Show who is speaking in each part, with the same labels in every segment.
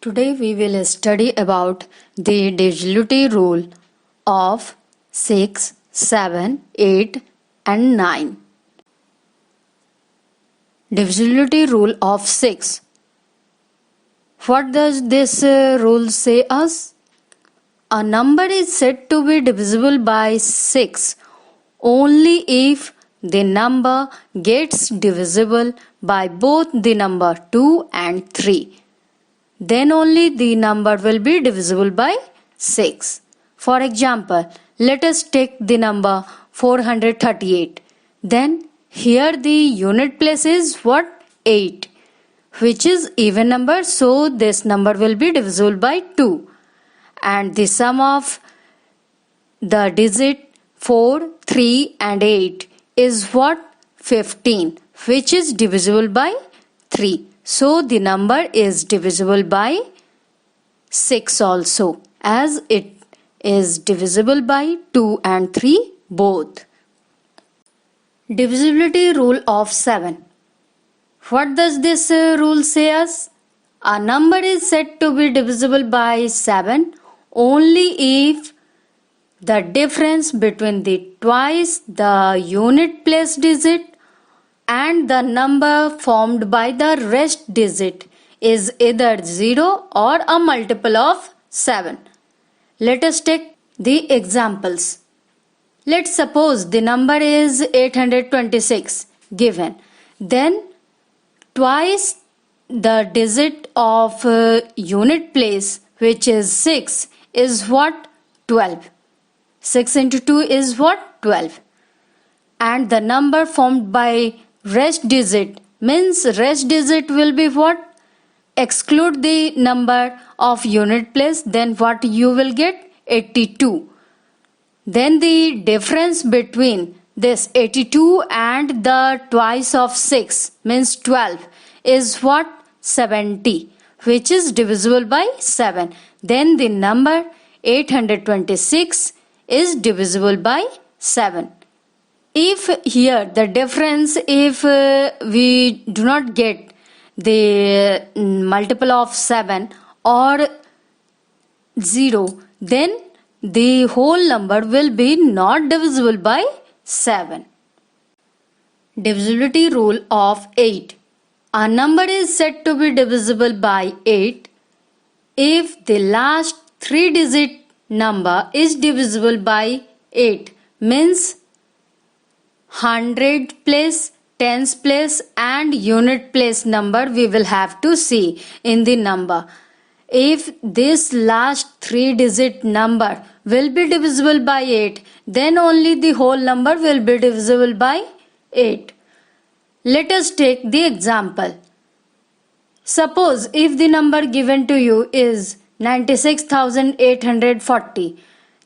Speaker 1: Today we will study about the divisibility rule of 6, 7, 8 and 9. Divisibility rule of 6. What does this rule say us? A number is said to be divisible by 6 only if the number gets divisible by both the number 2 and 3. Then only the number will be divisible by 6. For example, let us take the number 438. Then here the unit place is what? 8, which is even number, so this number will be divisible by 2. And the sum of the digit 4, 3 and 8 is what? 15, which is divisible by 3. So the number is divisible by 6 also, as it is divisible by 2 and 3 both. Divisibility rule of 7. What does this rule say us? A number is said to be divisible by 7 only if the difference between the twice the unit place digit and the number formed by the rest digit is either 0 or a multiple of 7. Let us take the examples. Let's suppose the number is 826 given. Then twice the digit of unit place, which is 6, is what? 12. 6 into 2 is what? 12. And the number formed by rest digit means rest digit will be what? Exclude the number of unit place, then what you will get? 82. Then the difference between this 82 and the twice of 6 means 12 is what? 70, which is divisible by 7. Then the number 826 is divisible by 7. If here the difference, if we do not get the multiple of 7 or 0, then the whole number will be not divisible by 7. Divisibility rule of 8. A number is said to be divisible by 8 if the last 3-digit number is divisible by 8, means 100 place, tens place and unit place number we will have to see in the number. If this last 3-digit number will be divisible by 8, then only the whole number will be divisible by 8. Let us take the example. Suppose if the number given to you is 96,840,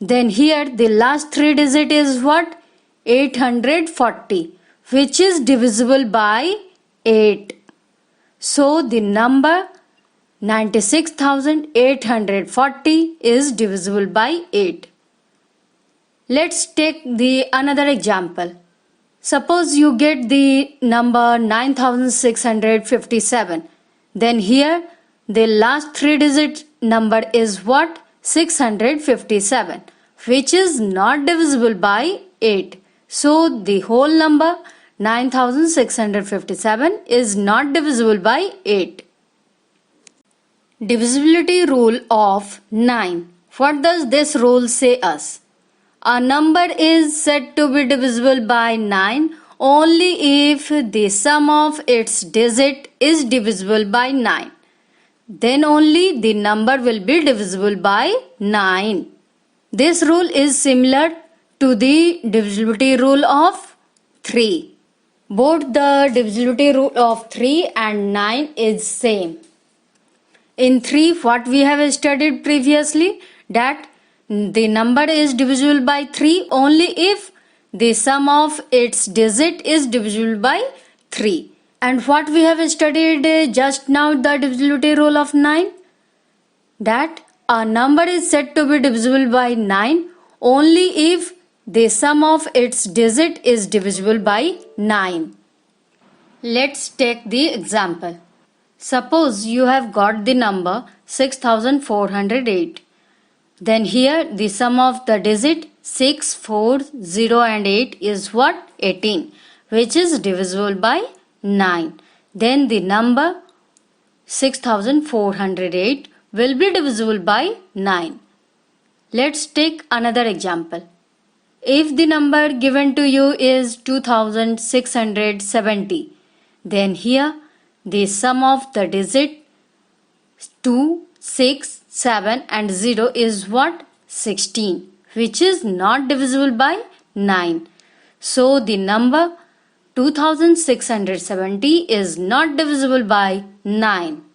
Speaker 1: then here the last 3-digit is what? 840, which is divisible by 8. So the number 96,840 is divisible by 8. Let's take the another example. Suppose you get the number 9657. Then here the last 3-digit number is what? 657, which is not divisible by 8. So the whole number 9657 is not divisible by 8. Divisibility rule of 9. What does this rule say us? A number is said to be divisible by 9 only if the sum of its digit is divisible by 9. Then only the number will be divisible by 9. This rule is similar to the divisibility rule of 3. Both the divisibility rule of 3 and 9 is same. In 3, what we have studied previously, that the number is divisible by 3 only if the sum of its digit is divisible by 3. And what we have studied just now, the divisibility rule of 9, that a number is said to be divisible by 9 only if the sum of its digit is divisible by 9. Let's take the example. Suppose you have got the number 6408. Then here the sum of the digit 6, 4, 0 and 8 is what? 18, which is divisible by 9. Then the number 6408 will be divisible by 9. Let's take another example. If the number given to you is 2670, then here the sum of the digit 2, 6, 7 and 0 is what? 16, which is not divisible by 9. So the number 2670 is not divisible by 9.